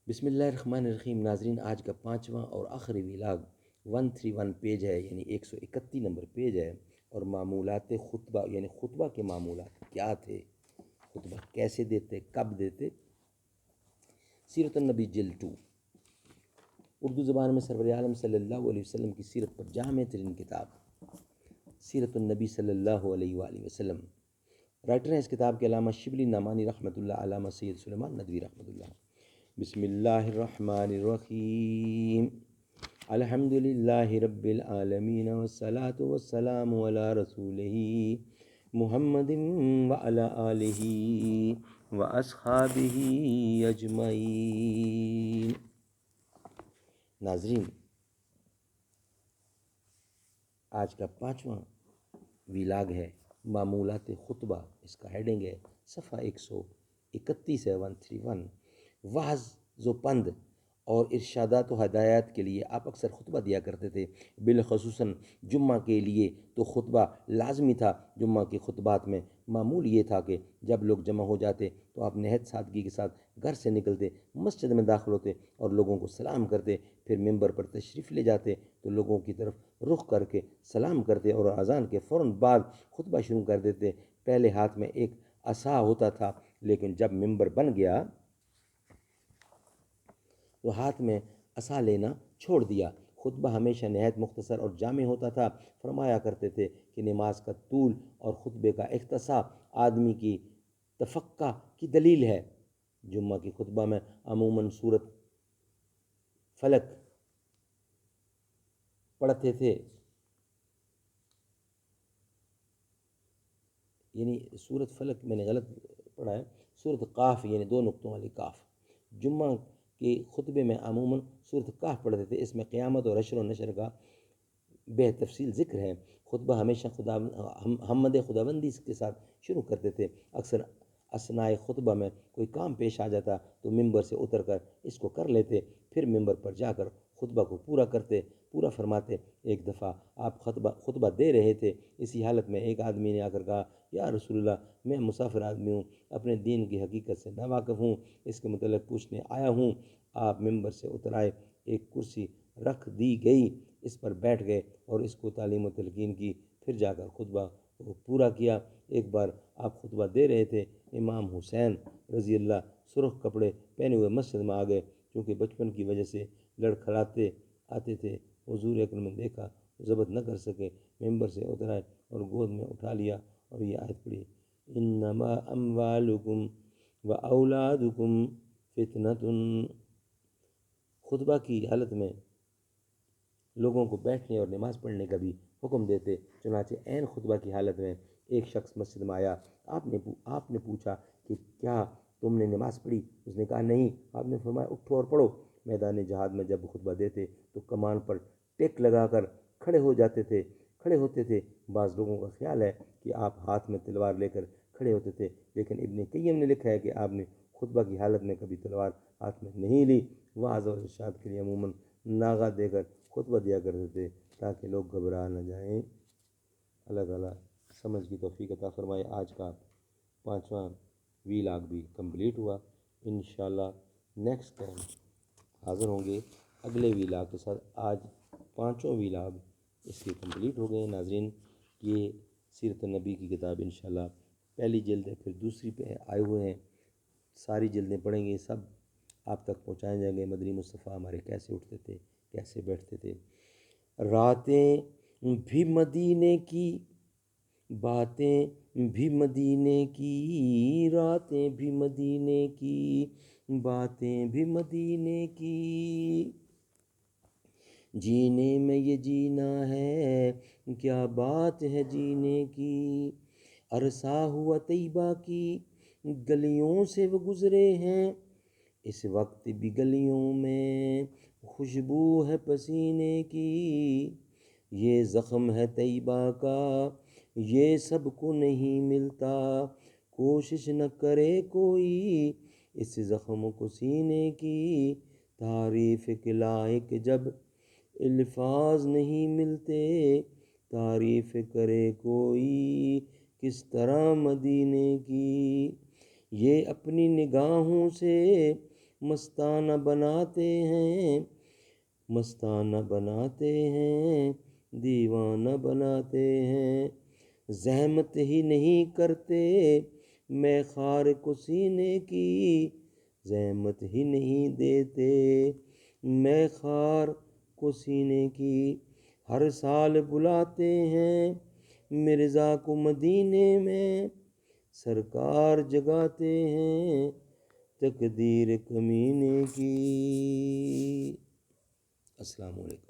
بسم اللہ الرحمن الرحیم۔ ناظرین، آج کا 5واں اور آخری ویلاگ 131 پیج ہے، یعنی 131 نمبر پیج ہے، اور معمولات خطبہ یعنی خطبہ کے معمولات کیا تھے، خطبہ کیسے دیتے، کب دیتے۔ سیرت النبی جلد 2، اردو زبان میں سرور عالم صلی اللہ علیہ وسلم کی سیرت پر جامع ترین کتاب سیرت النبی صلی اللہ علیہ وآلہ وسلم۔ رائٹر ہیں اس کتاب کے علامہ شبلی نعمانی رحمۃ اللہ، علامہ سید سلیمان ندوی رحمۃ اللہ۔ بسم اللہ الرحمن الرحیم، الحمد للہ رب العالمین والصلاة والسلام علی رسولہ محمد وعلی آلہ واصحابہ اجمعین۔ ناظرین، آج کا 5واں ویلاگ ہے معمولات خطبہ، اس کا ہیڈنگ ہے صفحہ 131 ہے 131۔ وعظ و پند اور ارشادات و ہدایات کے لیے آپ اکثر خطبہ دیا کرتے تھے، بالخصوصاً جمعہ کے لیے تو خطبہ لازمی تھا۔ جمعہ کے خطبات میں معمول یہ تھا کہ جب لوگ جمع ہو جاتے تو آپ نہایت سادگی کے ساتھ گھر سے نکلتے، مسجد میں داخل ہوتے اور لوگوں کو سلام کرتے، پھر ممبر پر تشریف لے جاتے تو لوگوں کی طرف رخ کر کے سلام کرتے اور اذان کے فوراً بعد خطبہ شروع کر دیتے۔ پہلے ہاتھ میں ایک عصا ہوتا تھا، لیکن جب ممبر بن گیا تو ہاتھ میں عصا لینا چھوڑ دیا۔ خطبہ ہمیشہ نہایت مختصر اور جامع ہوتا تھا۔ فرمایا کرتے تھے کہ نماز کا طول اور خطبے کا اختصار آدمی کی تفقہ کی دلیل ہے۔ جمعہ کی خطبہ میں عموماً سورۃ فلق پڑھتے تھے، یعنی سورۃ فلق میں نے غلط پڑھا ہے، سورۃ قاف یعنی 2 نقطوں والی قاف۔ جمعہ کے خطبے میں عموماً سورۃ قاف پڑھتے تھے۔ اس میں قیامت اور حشر و نشر کا بے تفصیل ذکر ہے۔ خطبہ ہمیشہ حمد خداوندی کے ساتھ شروع کرتے تھے۔ اکثر اثناء خطبہ میں کوئی کام پیش آ جاتا تو ممبر سے اتر کر اس کو کر لیتے، پھر ممبر پر جا کر خطبہ کو پورا فرماتے۔ ایک دفعہ آپ خطبہ دے رہے تھے، اسی حالت میں ایک آدمی نے آ کر کہا، یا رسول اللہ، میں مسافر آدمی ہوں، اپنے دین کی حقیقت سے ناواقف ہوں، اس کے متعلق پوچھنے آیا ہوں۔ آپ ممبر سے اتر آئے، ایک کرسی رکھ دی گئی، اس پر بیٹھ گئے اور اس کو تعلیم و تلقین کی، پھر جا کر خطبہ کو پورا کیا۔ ایک بار آپ خطبہ دے رہے تھے، امام حسین رضی اللہ سرخ کپڑے پہنے ہوئے مسجد میں آ گئے، چونکہ بچپن کی وجہ سے لڑکھڑاتے آتے تھے۔ حضور اکرم نے دیکھا، ضبط نہ کر سکے، ممبر سے اتر آئے اور گود میں اٹھا لیا اور یہ آیت پڑھی، انما اموالکم و اولادکم فتنۃ۔ خطبہ کی حالت میں لوگوں کو بیٹھنے اور نماز پڑھنے کا بھی حکم دیتے۔ چنانچہ عین خطبہ کی حالت میں ایک شخص مسجد میں آیا۔ آپ نے پوچھا کہ کیا تم نے نماز پڑھی؟ اس نے کہا نہیں۔ آپ نے فرمایا اٹھو اور پڑھو۔ میدان جہاد میں جب خطبہ دیتے تو کمان پر ٹیک لگا کر کھڑے ہوتے تھے۔ بعض لوگوں کا خیال ہے کہ آپ ہاتھ میں تلوار لے کر کھڑے ہوتے تھے، لیکن ابن قیم نے لکھا ہے کہ آپ نے خطبہ کی حالت میں کبھی تلوار ہاتھ میں نہیں لی۔ وعظ اور ارشاد کے لیے عموماً ناغہ دے کر خطبہ دیا کرتے تھے تاکہ لوگ گھبرا نہ جائیں۔ اللہ تعالیٰ سمجھ کی توفیق عطا فرمائے۔ آج کا 5واں ویلاگ بھی کمپلیٹ ہوا۔ انشاءاللہ نیکسٹ ٹائم حاضر ہوں گے اگلے ویلاگ کے ساتھ۔ آج 5واں ویلاگ اس کے کمپلیٹ ہو گئے۔ ناظرین، یہ سیرت النبی کی کتاب انشاءاللہ پہلی جلد ہے، پھر دوسری پہ آئے ہوئے ہیں، ساری جلدیں پڑھیں گے، سب آپ تک پہنچائے جائیں گے۔ مدنی مصطفیٰ ہمارے کیسے اٹھتے تھے، کیسے بیٹھتے تھے۔ راتیں بھی مدینے کی، باتیں بھی مدینے کی، راتیں بھی مدینے کی، باتیں بھی مدینے کی، جینے میں یہ جینا ہے، کیا بات ہے جینے کی، عرصہ ہوا طیبہ کی گلیوں سے وہ گزرے ہیں، اس وقت بھی گلیوں میں خوشبو ہے پسینے کی، یہ زخم ہے طیبہ کا، یہ سب کو نہیں ملتا، کوشش نہ کرے کوئی اس زخم کو سینے کی، تعریف کے لائق جب الفاظ نہیں ملتے، تعریف کرے کوئی کس طرح مدینے کی، یہ اپنی نگاہوں سے مستانہ بناتے ہیں، مستانہ بناتے ہیں، دیوانہ بناتے ہیں، زحمت ہی نہیں کرتے میں خار کو سینے کی، زحمت ہی نہیں دیتے میں خار کو سینے کی، ہر سال بلاتے ہیں مرزا کو مدینے میں، سرکار جگاتے ہیں تقدیر کمینے کی۔ السلام علیکم۔